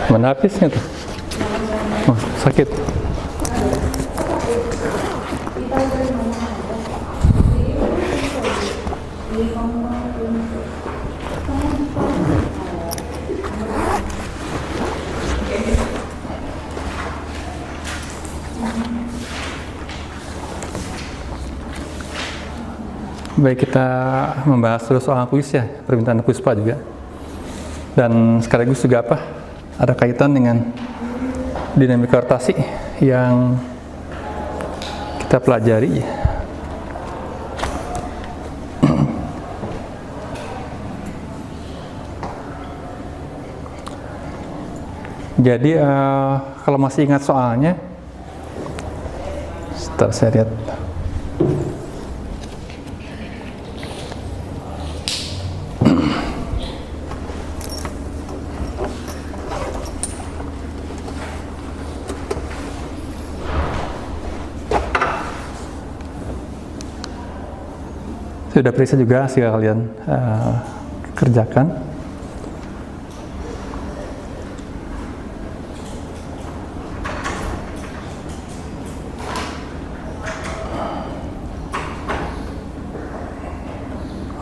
Mana habisnya tuh? Oh, sakit. Baik, kita membahas terus soal kuis ya, permintaan Puspa juga. Dan sekaligus juga apa? Ada kaitan dengan dinamika rotasi yang kita pelajari. Jadi kalau masih ingat soalnya, sebentar saya lihat. Sudah periksa juga hasil kalian kerjakan.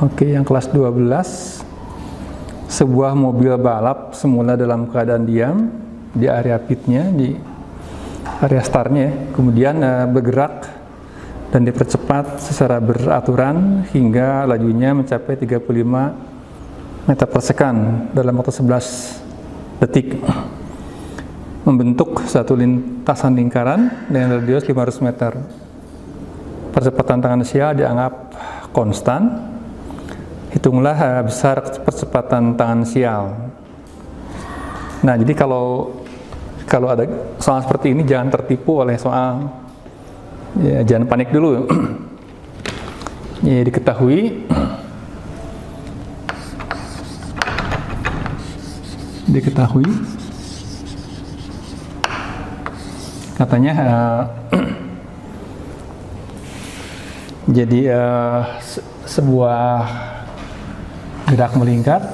Oke, yang kelas 12, sebuah mobil balap semula dalam keadaan diam di area pitnya, di area startnya, kemudian bergerak dan dipercepat secara beraturan hingga lajunya mencapai 35 meter per second dalam waktu 11 detik, membentuk satu lintasan lingkaran dengan radius 500 meter. Percepatan tangensial dianggap konstan. Hitunglah besar percepatan tangensial. Nah, jadi kalau ada soal seperti ini jangan tertipu oleh soal. Ya, jangan panik dulu. Ya, diketahui katanya jadi sebuah gerak melingkar.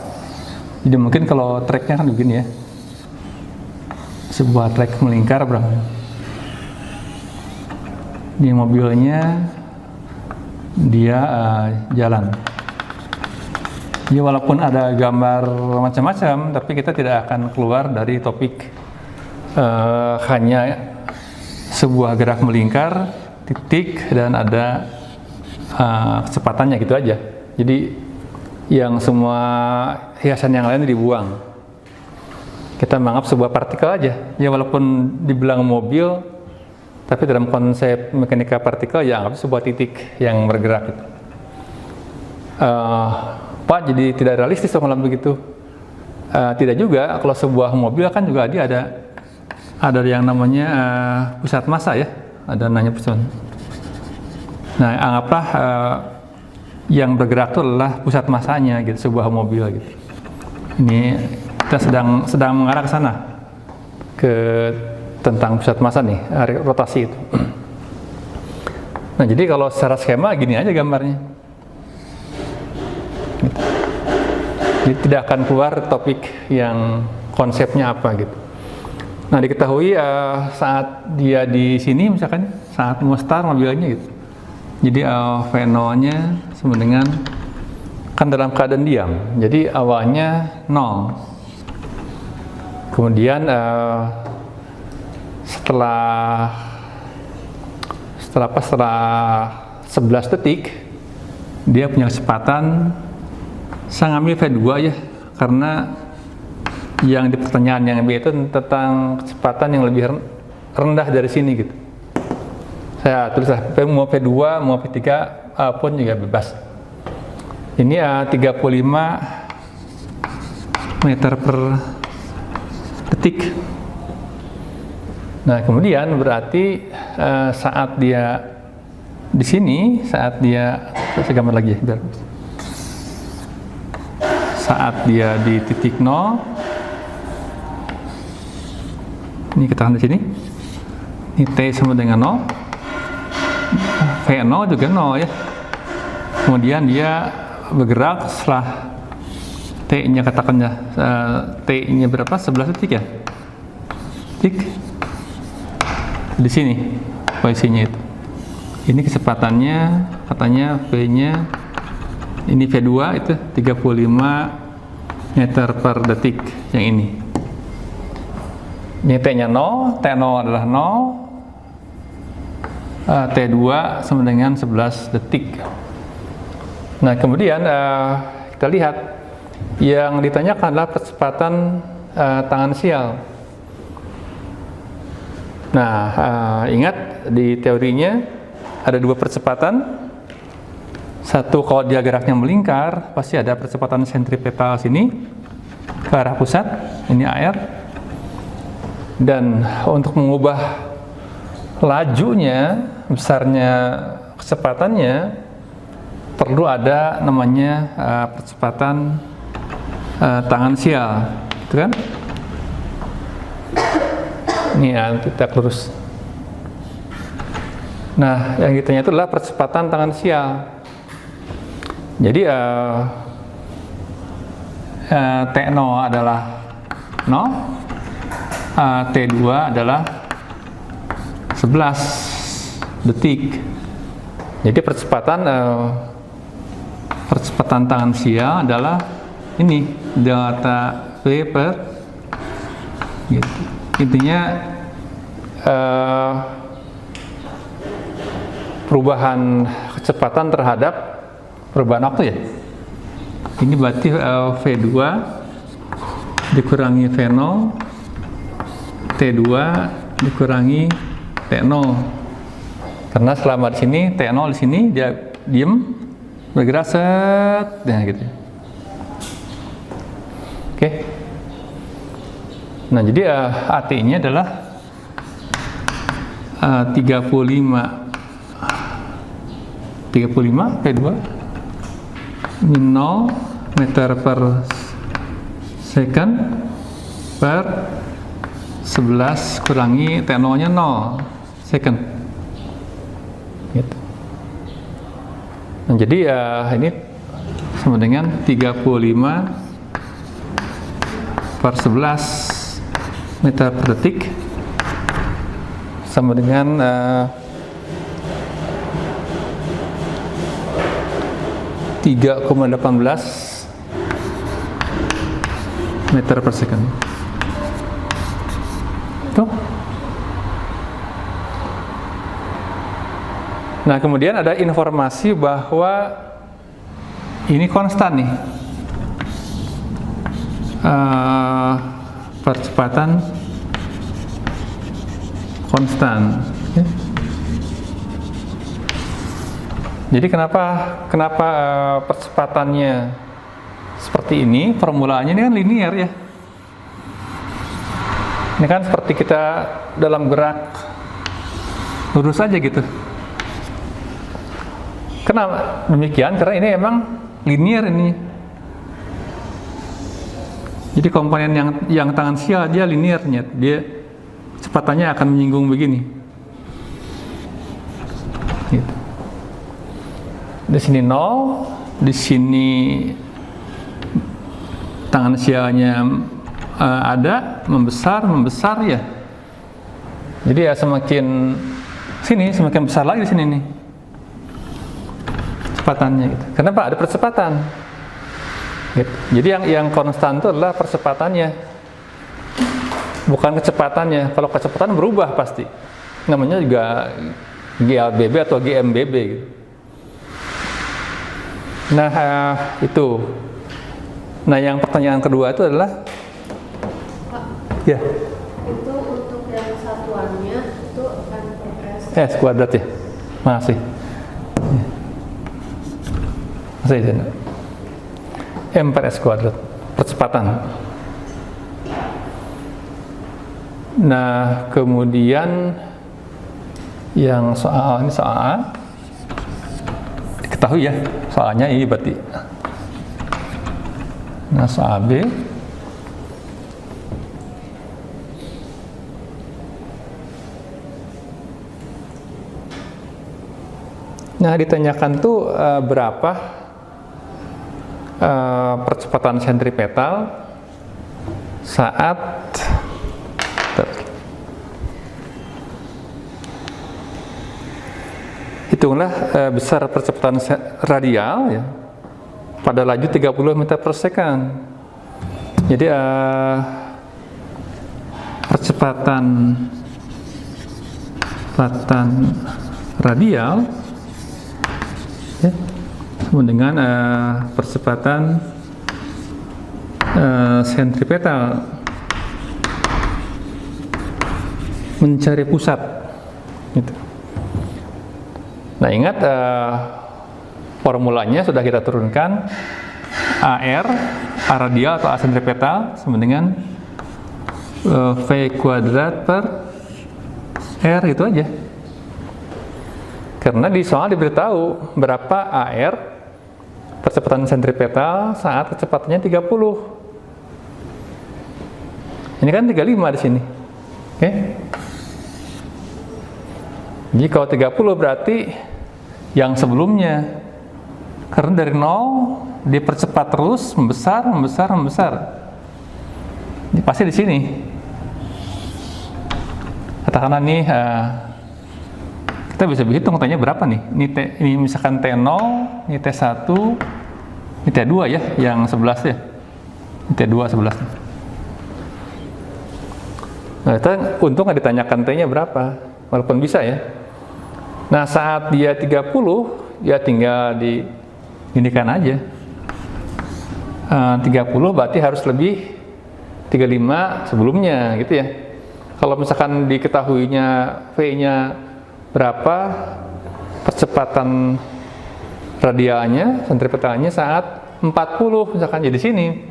Jadi mungkin kalau tracknya kan begini ya, sebuah track melingkar berapa? Ini mobilnya dia jalan. Ya, walaupun ada gambar macam-macam, tapi kita tidak akan keluar dari topik hanya sebuah gerak melingkar, titik, dan ada kecepatannya gitu aja. Jadi yang semua hiasan yang lain dibuang. Kita menganggap sebuah partikel aja. Ya, walaupun dibilang mobil, tapi dalam konsep mekanika partikel ya anggap sebuah titik yang bergerak. Pak, jadi tidak realistis kalau begitu. Tidak juga. Kalau sebuah mobil kan juga dia ada yang namanya pusat massa ya. Ada namanya pusat. Nah, anggaplah yang bergerak itu adalah pusat massanya gitu, sebuah mobil gitu. Ini kita sedang mengarah ke sana, ke tentang pusat massa nih, rotasi itu. Nah, jadi kalau secara skema gini aja gambarnya. Gitu. Jadi tidak akan keluar topik yang konsepnya apa gitu. Nah, diketahui saat dia di sini misalkan saat mau start mobilnya gitu. Jadi V0-nya sama dengan kan dalam keadaan diam. Jadi awalnya 0. Kemudian setelah 11 detik dia punya kecepatan. Saya ngambil V2 ya, karena yang di pertanyaan yang B itu tentang kecepatan yang lebih rendah dari sini gitu. Saya tulis mau V2 mau V3 pun juga bebas. Ini 35 meter per detik. Nah, kemudian berarti saat dia di sini, saya gambar lagi ya, biar. Saat dia di titik 0, ini kita di sini. Ini T sama dengan 0, V0 juga 0 ya. Kemudian dia bergerak setelah T-nya katakannya T-nya berapa? 11 detik ya. detik di sini posisinya itu. Ini kecepatannya katanya V-nya ini V2 itu 35 meter per detik yang ini. Ini T-nya 0, T0 adalah 0, T2 sama dengan 11 detik. Nah, kemudian kita lihat yang ditanyakan adalah percepatan tangan sial. Nah, ingat di teorinya ada dua percepatan. Satu, kalau dia geraknya melingkar, pasti ada percepatan sentripetal sini ke arah pusat, ini AR. Dan untuk mengubah lajunya, besarnya kecepatannya, perlu ada namanya percepatan tangan sial, gitu kan? Ini ya, kita lurus. Nah, yang ditanya itu adalah percepatan tangan sial. Jadi T0 adalah 0, T2 adalah 11 detik. Jadi percepatan tangan sial adalah ini delta V per gitu. Intinya perubahan kecepatan terhadap perubahan waktu ya. Ini berarti V2 dikurangi V0, T2 dikurangi T0. Karena selama di sini T0 di sini dia diem bergerak set, nah gitu. Oke. Nah, jadi AT-nya adalah 35 P2 ini 0 meter per second per 11 kurangi T0 nya 0 second gitu. Nah, jadi ini sama dengan 35 per 11 meter per detik sama dengan 3,18 meter per second. Tuh. Nah, kemudian ada informasi bahwa ini konstan nih. Percepatan konstan. Okay. Jadi kenapa percepatannya seperti ini? Formulanya ini kan linear ya. Ini kan seperti kita dalam gerak lurus aja gitu. Kenapa demikian? Karena ini emang linear ini. Jadi komponen yang tangan sial dia linearnya, dia kecepatannya akan menyinggung begini. Gitu. Di sini 0, di sini tangan sialnya ada membesar ya. Jadi ya semakin sini semakin besar lagi di sini nih kecepatannya gitu. Kenapa? Ada percepatan. Gitu. Jadi yang konstan itu adalah percepatannya, bukan kecepatannya. Kalau kecepatan berubah pasti. Namanya juga GLBB atau GMBB gitu. Nah, itu. Nah, yang pertanyaan kedua itu adalah Pak, ya. itu untuk yang satuannya itu akan per S kuadrat ya. Masih. Masih ya. M per S kuadrat percepatan. Nah, kemudian yang soal ini soal A, diketahui ya soalnya ini berarti. Nah, soal B nah ditanyakan tuh berapa percepatan sentripetal saat hitunglah besar percepatan radial ya pada laju 30 meter per second. Jadi percepatan radial ya, sama dengan percepatan sentripetal mencari pusat gitu. Nah ingat formulanya sudah kita turunkan, AR, A radial atau A sentripetal sama dengan V kuadrat per R, itu aja. Karena di soal diberitahu berapa AR percepatan sentripetal saat kecepatannya 30. Ini kan 35 di sini. Oke. Jadi kalau 30 berarti yang sebelumnya. Karena dari 0 dipercepat terus, membesar. Ini pasti di sini. Katakanlah nih, kita bisa berhitung tanya berapa nih? Ini misalkan T0, ini T1, ini T2 ya, yang 11 ya. Ini T2 11. Nah, kita untung nggak ditanyakan T-nya berapa, walaupun bisa ya. Nah, saat dia 30, ya tinggal diindikan aja. 30 berarti harus lebih 35 sebelumnya gitu ya. Kalau misalkan diketahuinya V-nya berapa, percepatan radialnya, sentripetalnya saat 40 misalkan jadi sini.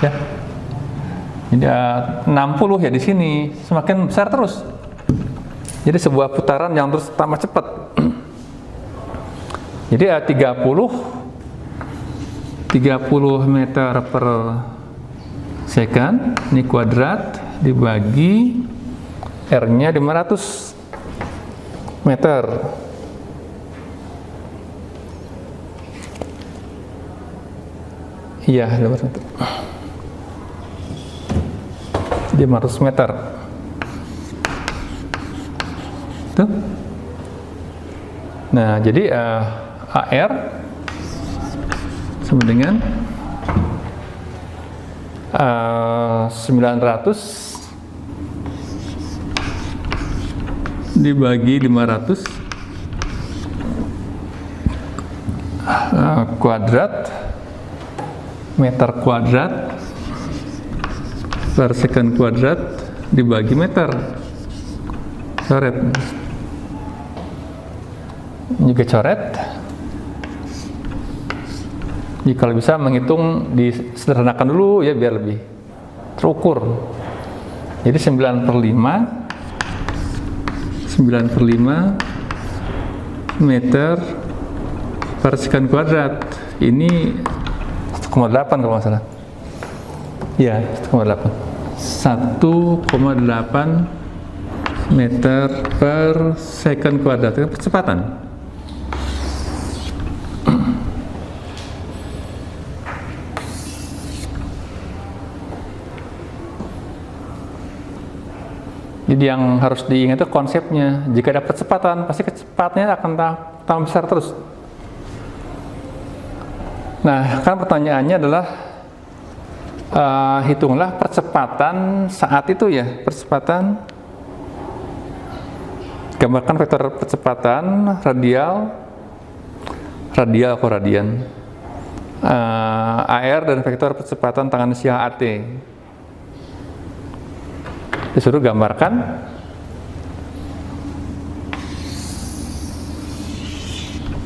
Ya. Jadi 60 ya di sini, semakin besar terus. Jadi sebuah putaran yang terus tambah cepat. Jadi 30 meter per second, ini kuadrat dibagi R-nya 500 meter. Iya, 500 meter. 500 meter. Tuh. Nah, jadi AR sama dengan 900 dibagi 500 kuadrat meter kuadrat per second kuadrat dibagi meter. Coret. Ini juga coret. Jadi kalau bisa menghitung disederhanakan dulu ya biar lebih terukur. Jadi 9/5 meter per second kuadrat. Ini 1,8 kalau nggak salah. Ya, 1,8. 1,8 meter per second kuadrat. Itu percepatan. Jadi yang harus diingat itu konsepnya. Jika ada percepatan, pasti kecepatannya akan tambah besar terus. Nah, kan pertanyaannya adalah hitunglah percepatan saat itu ya. Percepatan, gambarkan vektor percepatan radial atau radian. AR dan vektor percepatan tangan sial AT. Disuruh gambarkan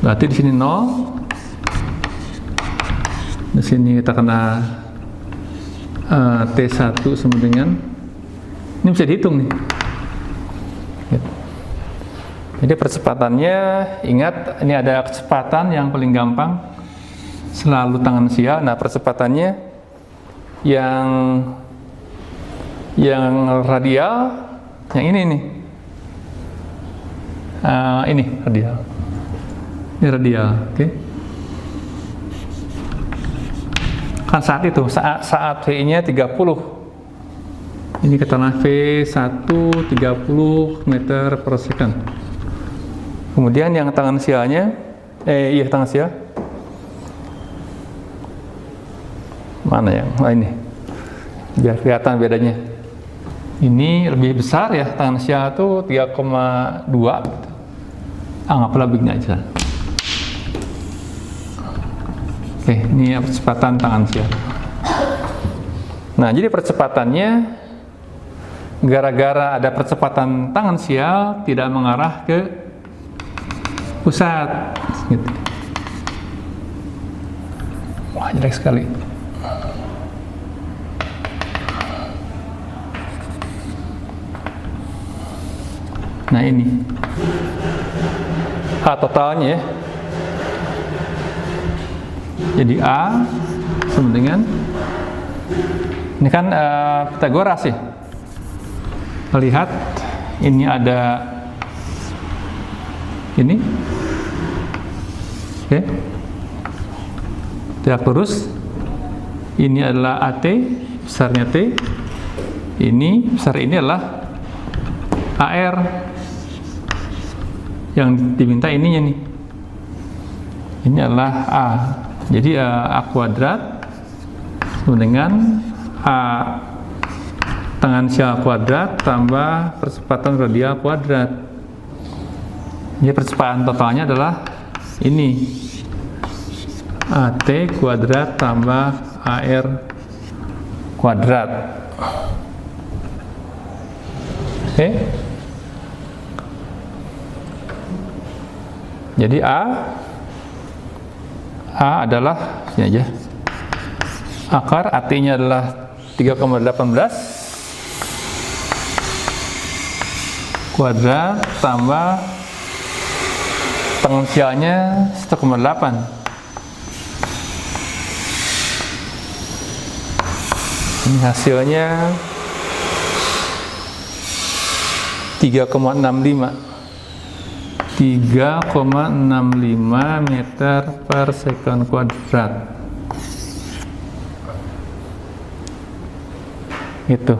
berarti di sini 0, di sini kita kena T1 sama dengan ini bisa dihitung nih. Jadi percepatannya, ingat ini ada kecepatan yang paling gampang selalu tangan sial. Nah percepatannya yang radial, yang ini nih, ini radial, oke. Kan saat itu, saat V-nya 30, ini katakanlah V1 30 meter per second. Kemudian yang tangensialnya, tangensial. Mana yang? Ini. Biar kelihatan bedanya. Ini lebih besar ya, tangensial itu 3,2. Anggaplah begini aja. Oke, ini percepatan tangensial. Nah, jadi percepatannya gara-gara ada percepatan tangensial tidak mengarah ke pusat gitu. Wah, jelek sekali. Nah, ini H totalnya ya. Jadi A sama dengan ini kan Pythagoras ya. Lihat ini ada ini, oke, tegak lurus. Ini adalah AT, besarnya T. Ini besar ini adalah AR. Yang diminta ininya nih. Ini adalah A. Jadi A kuadrat sama dengan A tangensial kuadrat tambah percepatan radial kuadrat. Jadi percepatan totalnya adalah ini AT kuadrat tambah AR kuadrat. Oke. Jadi A adalah ini aja. Akar AT-nya adalah 3,18 kuadrat tambah tangensialnya 1,8. Ini hasilnya 3,65 meter per sekon kuadrat. Itu.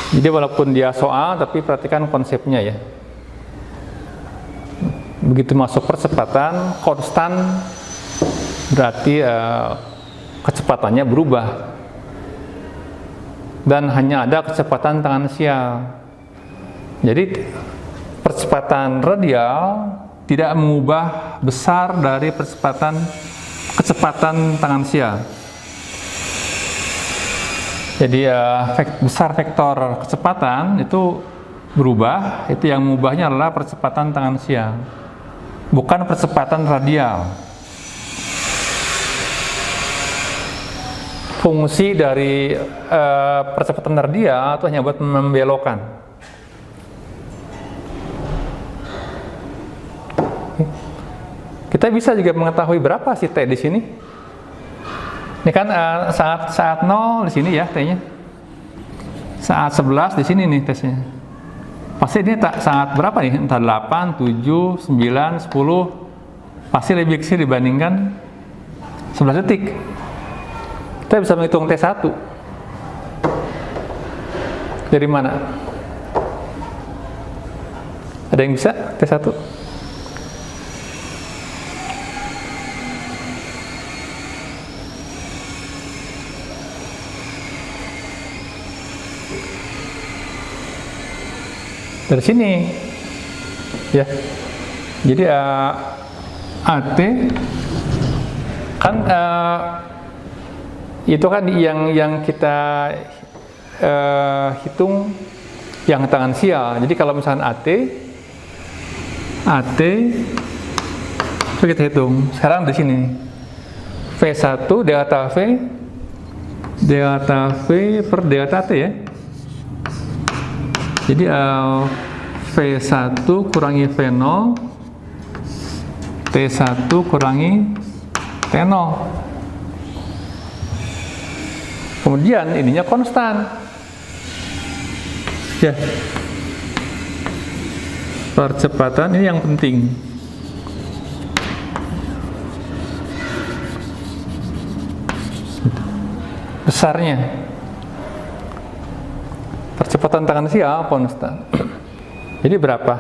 Jadi walaupun dia soal, tapi perhatikan konsepnya ya. Begitu masuk percepatan konstan, berarti kecepatannya berubah. Dan hanya ada kecepatan tangensial. Jadi percepatan radial tidak mengubah besar dari kecepatan tangensial. Jadi besar vektor kecepatan itu berubah, itu yang mengubahnya adalah percepatan tangensial, bukan percepatan radial. Fungsi dari percepatan radial itu hanya buat membelokkan. Kita bisa juga mengetahui berapa sih T di sini. Ini kan saat 0 di sini ya T-nya. Saat 11 di sini nih tesnya. Pasti ini saat berapa nih? Entah 8, 7, 9, 10. Pasti lebih kecil dibandingkan 11 detik. Kita bisa menghitung T1. Dari mana? Ada yang bisa T1? Dari sini ya, jadi AT kan itu kan yang kita hitung yang tangensial. Jadi kalau misalnya AT kita hitung sekarang di sini V1 delta V per delta T ya. Jadi V1 kurangi V0, T1 kurangi T0. Kemudian ininya konstan. Ya. Percepatan ini yang penting. besarnya. Percepatan tangan siapa, Ustaz? Jadi berapa?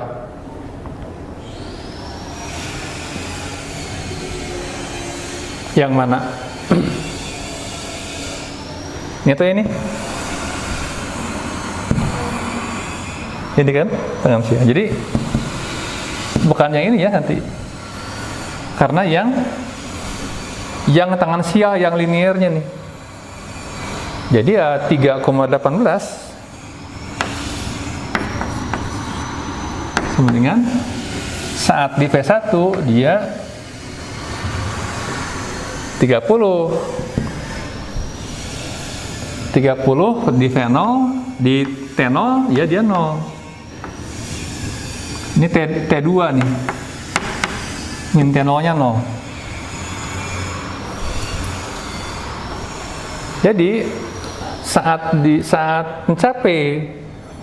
Yang mana? Ini tuh ini. Ini kan tangan siapa. Jadi bukan yang ini ya nanti. Karena yang tangan sial yang liniernya nih. Jadi ya 3,18 sama dengan saat di V1 dia 30 di V0 di T0 ya dia 0. Ini T2 nih. Min T0 nya 0. Jadi saat mencapai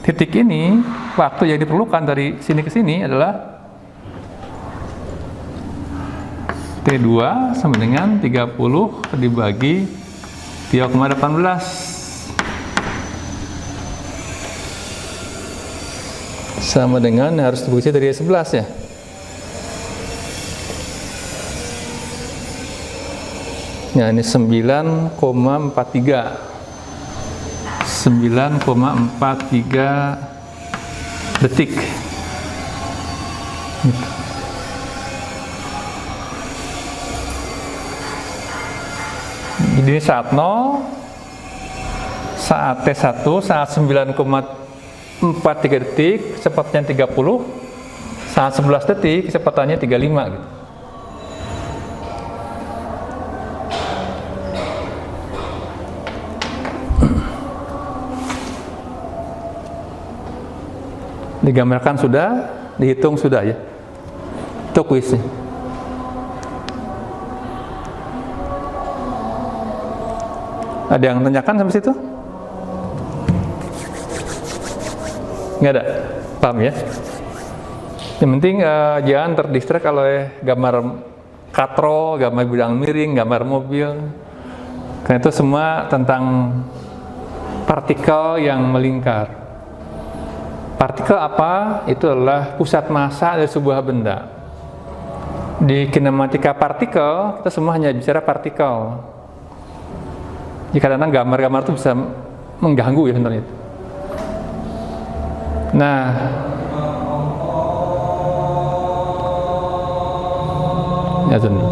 titik ini, waktu yang diperlukan dari sini ke sini adalah T2 sama dengan 30 dibagi 3,18 sama dengan harus dibuka dari 11 ya. Ya ini 9,43 detik. Jadi saat 0, saat T1, saat 9,43 detik, kecepatannya 30, saat 11 detik, kecepatannya 35 gitu. Digambarkan sudah, dihitung sudah ya. Itu kuisnya. Ada yang tanyakan sampai situ? Nggak ada? Paham ya? Yang penting jangan terdistrak oleh gambar katro, gambar bidang miring, gambar mobil. Karena itu semua tentang partikel yang melingkar. Partikel apa? Itu adalah pusat massa dari sebuah benda. Di kinematika partikel, kita semua hanya bicara partikel. Jadi kadang-kadang gambar-gambar itu bisa mengganggu ya sebenarnya. Nah, ya tentu.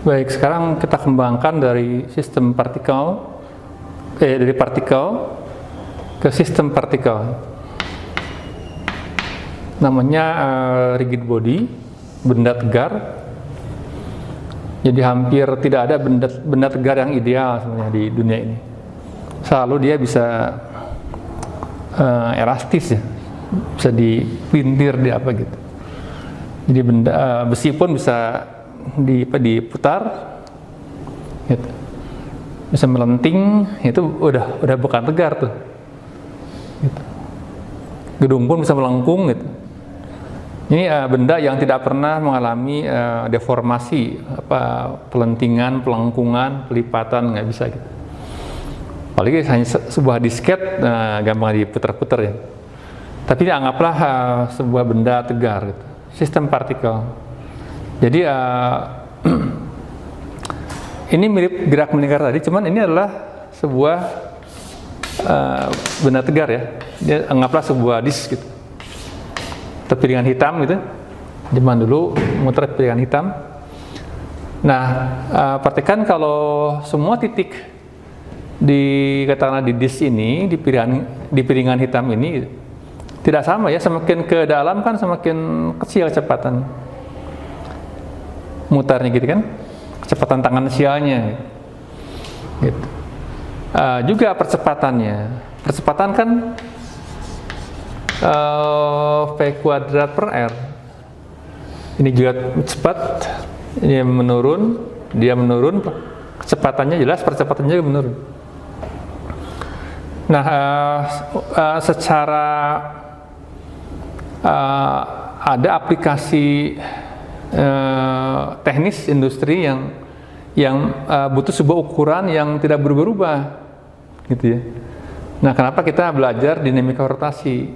Baik, sekarang kita kembangkan dari sistem partikel, dari partikel ke sistem partikel. Namanya rigid body, benda tegar. Jadi hampir tidak ada benda tegar yang ideal sebenarnya di dunia ini. Selalu dia bisa elastis ya, bisa dipelintir di apa gitu. Jadi besi pun bisa diputar gitu. Bisa melenting, itu udah bukan tegar tuh gitu. Gedung pun bisa melengkung gitu. Ini benda yang tidak pernah mengalami deformasi, pelentingan, pelengkungan, pelipatan, nggak bisa gitu. Apalagi hanya sebuah disket, gampang diputar-putar ya. Tapi anggaplah sebuah benda tegar gitu. Sistem partikel. Jadi ini mirip gerak meningkat tadi, cuman ini adalah sebuah benda tegar ya. Dia anggaplah sebuah disk gitu, atau piringan hitam gitu. Zaman dulu muter piringan hitam. Nah, perhatikan kalau semua titik katakanlah di disk ini, di piringan hitam ini tidak sama ya. Semakin ke dalam kan semakin kecil kecepatan mutarnya gitu kan, kecepatan tangensialnya gitu. Juga percepatannya, percepatan kan V kuadrat per R. Ini juga cepat, dia menurun kecepatannya jelas, percepatannya juga menurun. Nah, secara ada aplikasi teknis industri yang butuh sebuah ukuran yang tidak berubah-ubah, gitu ya. Nah, kenapa kita belajar dinamika rotasi?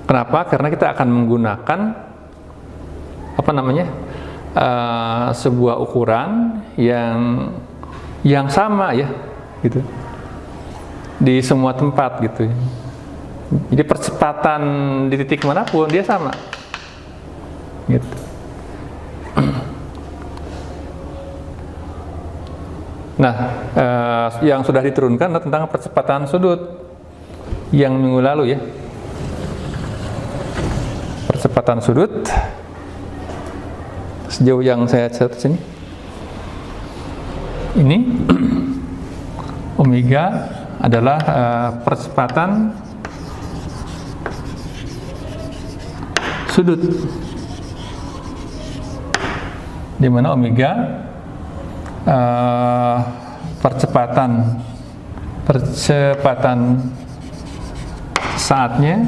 Kenapa? Karena kita akan menggunakan sebuah ukuran yang sama ya, gitu, di semua tempat gitu. Jadi percepatan di titik manapun dia sama, gitu. Nah, yang sudah diturunkan adalah tentang percepatan sudut yang minggu lalu ya. Percepatan sudut sejauh yang saya catat sini, ini omega adalah percepatan sudut, di mana omega percepatan saatnya,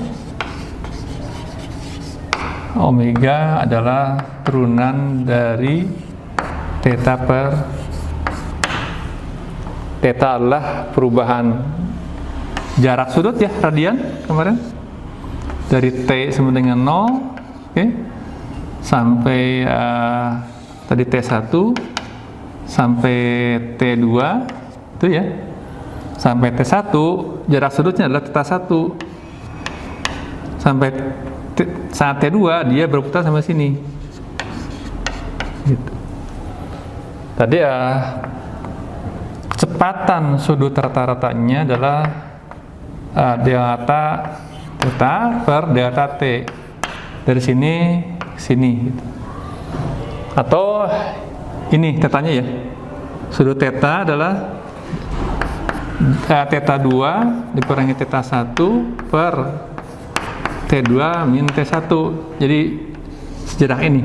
omega adalah turunan dari theta per theta adalah perubahan jarak sudut ya, radian kemarin, dari T sama dengan 0, okay, sampai tadi T1 sampai T2 itu ya, sampai T1 jarak sudutnya adalah theta 1, sampai saat T2 dia berputar sampai sini, gitu. Tadi kecepatan sudut rata-ratanya adalah delta theta per delta T, dari sini ke sini, gitu. Atau ini tetanya ya, sudut theta adalah theta 2 dikurangi theta 1 per T2 min T1, jadi sejarak ini.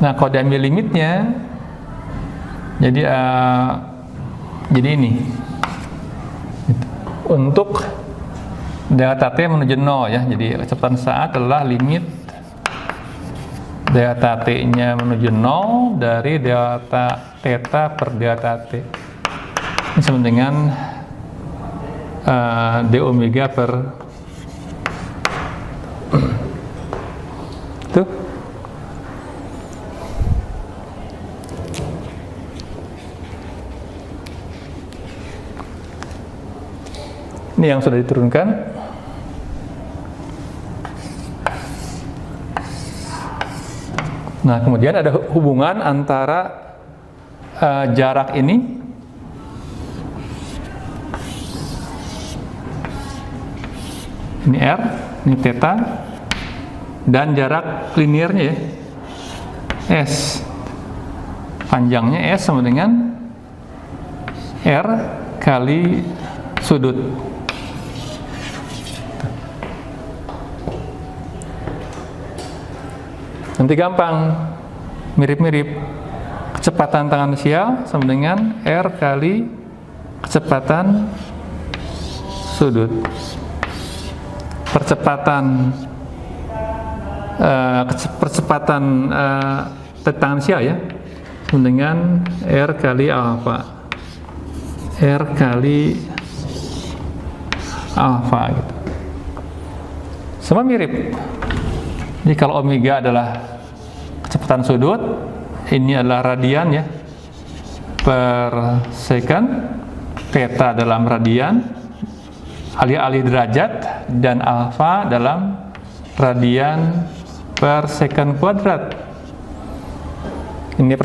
Nah, kalau diambil limitnya, jadi ini untuk delta T menuju 0 ya, jadi kecepatan saat adalah limit delta T nya menuju 0 dari delta theta per delta T, ini sama dengan d omega per tuh. Ini yang sudah diturunkan. Nah, kemudian ada hubungan antara jarak ini R, ini theta, dan jarak linearnya ya, S. Panjangnya S sama dengan R kali sudut. Nanti gampang, mirip-mirip. Kecepatan tangensial sama dengan R kali kecepatan sudut. Percepatan tangensial ya, sama dengan R kali alfa. R kali alfa gitu. Semua mirip. Jadi kalau omega adalah kecepatan sudut, ini adalah radian ya per second, theta dalam radian, alih-alih derajat, dan alfa dalam radian per second kuadrat. Ini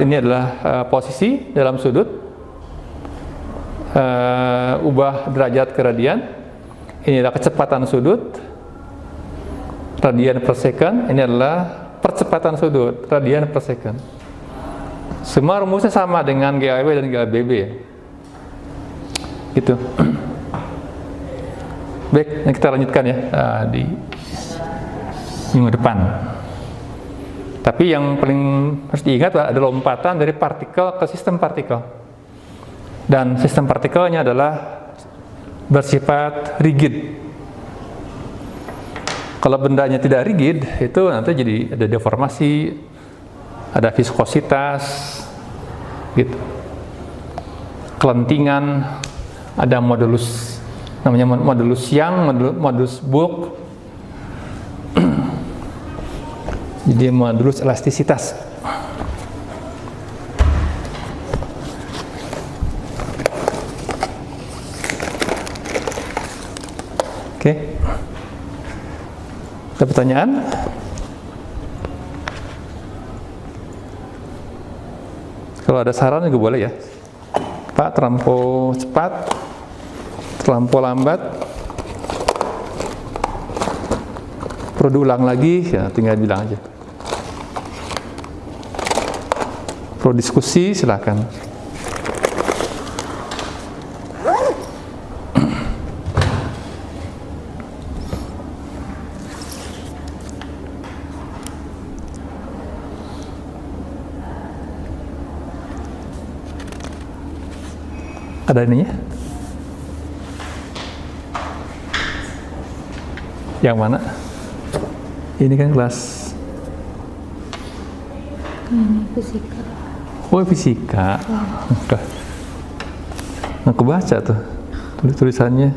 ini adalah posisi dalam sudut, ubah derajat ke radian. Ini adalah kecepatan sudut, radian per second. Ini adalah percepatan sudut, radian per second. Semua rumusnya sama dengan GAW dan GABB ya. Gitu. Baik, kita lanjutkan ya di minggu depan. Tapi yang paling harus diingat ada lompatan dari partikel ke sistem partikel. Dan sistem partikelnya adalah bersifat rigid. Kalau bendanya tidak rigid, itu nanti jadi ada deformasi, ada viskositas, gitu. Kelentingan, ada modulus, namanya modulus Young, modulus Boole. Jadi modulus elastisitas. Oke. Ada pertanyaan? Kalau ada saran juga boleh ya. Pak, terlampau cepat, terlampau lambat, perlu diulang lagi, ya tinggal bilang aja. Perlu diskusi, silakan. Ada ininya? Yang mana? Ini kan kelas Fisika. oh fisika. Udah. Nah, aku baca tuh tulisannya.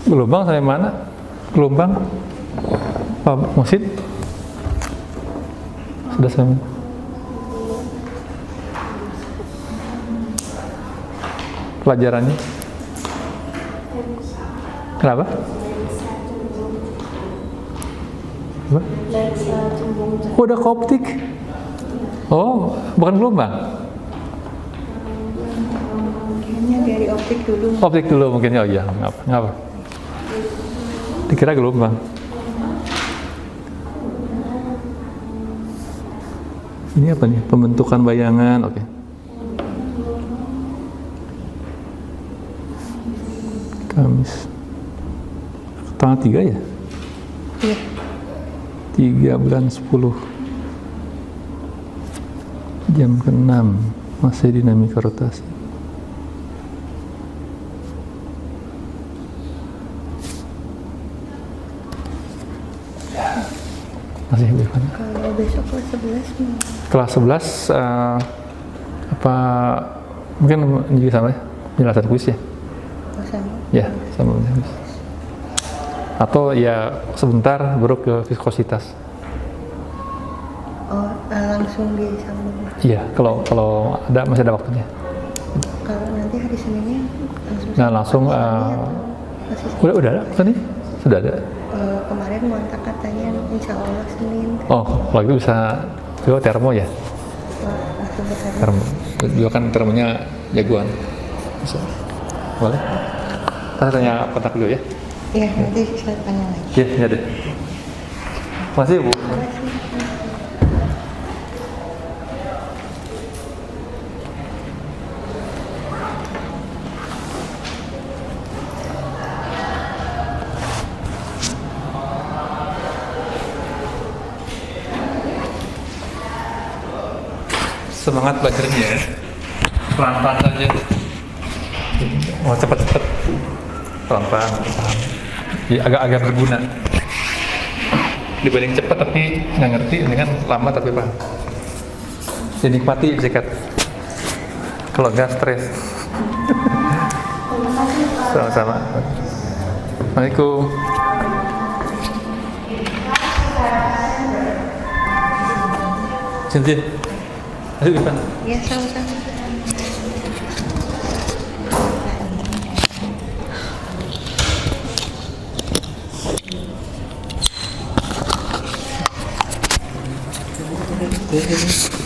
Gelombang sampai mana? Gelombang? Pak Musid? Sudah sampai? Pelajarannya? Kenapa? Apa? Oh, udah ke optik? Oh, bukan gelombang? Kayaknya dari optik dulu. Optik dulu mungkin, oh iya, ngapa? Dikira gelombang. Ini apa nih? Pembentukan bayangan, oke. Kamis. Tanggal 3 ya? Iya. 3 bulan 10. Jam ke-6. Masih dinamika rotasi. Masih bagaimana? Kalau besok kelas 11 mau. Kelas 11 apa mungkin juga sama ya? Penjelasan kuis ya? Oh, sama. Ya, sama kuis. Atau ya sebentar baru ke viskositas. Oh, langsung disambung. Iya, kalau ada masih ada waktunya. Kalau nanti hari Seninnya langsung. Nah, langsung masih udah ada kan nih? Sudah ada. kemarin kontak katanya insya Allah Senin. Oh, kalau gitu bisa juga termo ya? Langsung ke sana. Termo. Juga kan termonya jagoan. Bisa. Boleh? Kita tanya kontak dulu ya? Iya, nanti saya tanya lagi. Iya, ya deh. Makasih Bu. Semangat belajarnya ya. Pelan-pelan saja. Oh, cepat-cepat. Pelan-pelan. Ya, agak berguna. Dibanding cepat tapi nggak ngerti, ini kan lama tapi paham. Dinikmati sikat. Kalau nggak stres. Sama-sama. Assalamualaikum. Cynthia. Ayo Ivan. Ya, sama-sama. Iya.